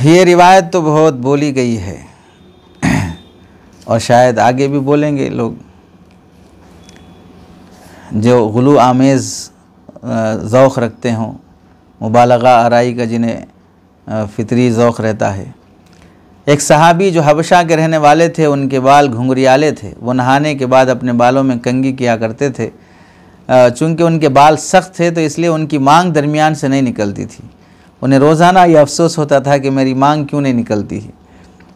ये रिवायत तो बहुत बोली गई है और शायद आगे भी बोलेंगे लोग जो गुलू आमेज़ ज़ौक़ रखते हों, मुबालगा आराई का जिन्हें फ़ितरी ज़ौक़ रहता है। एक सहाबी जो हबशा के रहने वाले थे, उनके बाल घुंघरियाले थे। वो नहाने के बाद अपने बालों में कंघी किया करते थे। चूँकि उनके बाल सख्त थे तो इसलिए उनकी मांग दरमियान से नहीं निकलती थी। उन्हें रोज़ाना ये अफसोस होता था कि मेरी मांग क्यों नहीं निकलती है।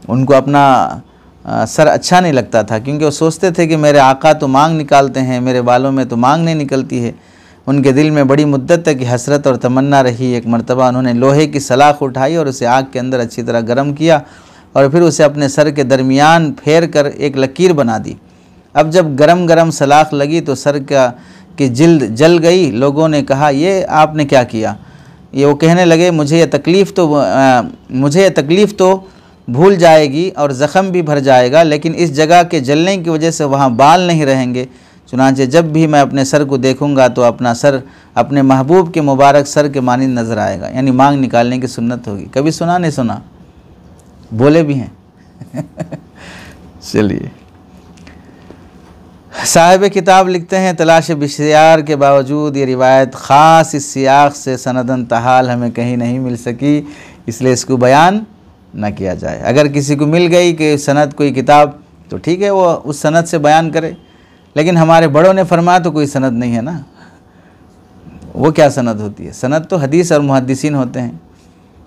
उनको अपना सर अच्छा नहीं लगता था, क्योंकि वो सोचते थे कि मेरे आका तो मांग निकालते हैं, मेरे बालों में तो मांग नहीं निकलती है। उनके दिल में बड़ी मुद्दत तक की हसरत और तमन्ना रही। एक मरतबा उन्होंने लोहे की सलाख उठाई और उसे आग के अंदर अच्छी तरह गर्म किया और फिर उसे अपने सर के दरमियान फेर कर एक लकीर बना दी। अब जब गरम गरम सलाख लगी तो सर की जिल्द जल गई। लोगों ने कहा, ये आपने क्या किया? ये वो कहने लगे, मुझे ये तकलीफ़ तो भूल जाएगी और ज़ख़म भी भर जाएगा, लेकिन इस जगह के जलने की वजह से वहाँ बाल नहीं रहेंगे। चुनांचे जब भी मैं अपने सर को देखूँगा तो अपना सर अपने महबूब के मुबारक सर के मानिंद नज़र आएगा। यानी मांग निकालने की सुन्नत होगी। कभी सुना नहीं सुना? बोले भी हैं। चलिए, साहिब किताब लिखते हैं, तलाश बिश्यार के बावजूद ये रिवायत ख़ास इस सियाक़ से सनदन तहाल हमें कहीं नहीं मिल सकी, इसलिए इसको बयान न किया जाए। अगर किसी को मिल गई कि सनद कोई किताब, तो ठीक है, वो उस सनद से बयान करे, लेकिन हमारे बड़ों ने फरमाया तो कोई सनद नहीं है ना। वो क्या सनद होती है? सनद तो हदीस और मुहद्दिसीन होते हैं।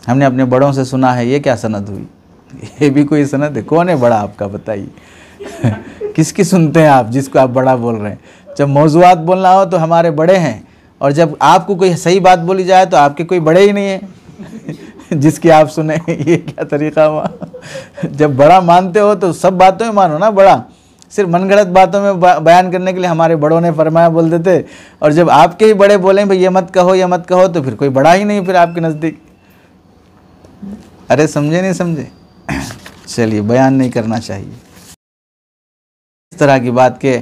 हमने अपने बड़ों से सुना है, ये क्या सनद हुई? ये भी कोई सनद है? कौन है बड़ा आपका, बताइए? किसकी सुनते हैं आप जिसको आप बड़ा बोल रहे हैं? जब मौज़ूआत बोलना हो तो हमारे बड़े हैं, और जब आपको कोई सही बात बोली जाए तो आपके कोई बड़े ही नहीं है जिसकी आप सुने। ये क्या तरीक़ा हुआ? जब बड़ा मानते हो तो सब बातों में मानो ना बड़ा। सिर्फ मनगढ़ंत बातों में बयान करने के लिए हमारे बड़ों ने फरमाया बोल देते, और जब आपके ही बड़े बोलें भाई ये मत कहो, ये मत कहो, तो फिर कोई बड़ा ही नहीं फिर आपके नज़दीक। अरे समझे नहीं समझे? चलिए, बयान नहीं करना चाहिए इस तरह की बात के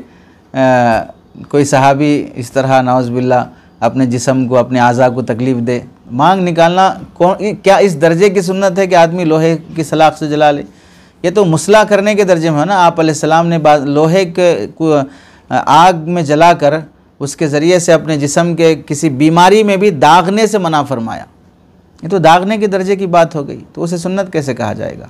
कोई सहाबी इस तरह नाउज़ुबिल्लाह अपने जिस्म को, अपने आज़ा को तकलीफ़ दे। मांग निकालना क्या इस दर्जे की सुन्नत है कि आदमी लोहे की सलाख से जला ले? ये तो मुसला करने के दर्जे में है ना। आप अलैहिस्सलाम ने लोहे को आग में जलाकर उसके ज़रिए से अपने जिस्म के किसी बीमारी में भी दागने से मना फरमाया। ये तो दागने के दर्जे की बात हो गई, तो उसे सुन्नत कैसे कहा जाएगा?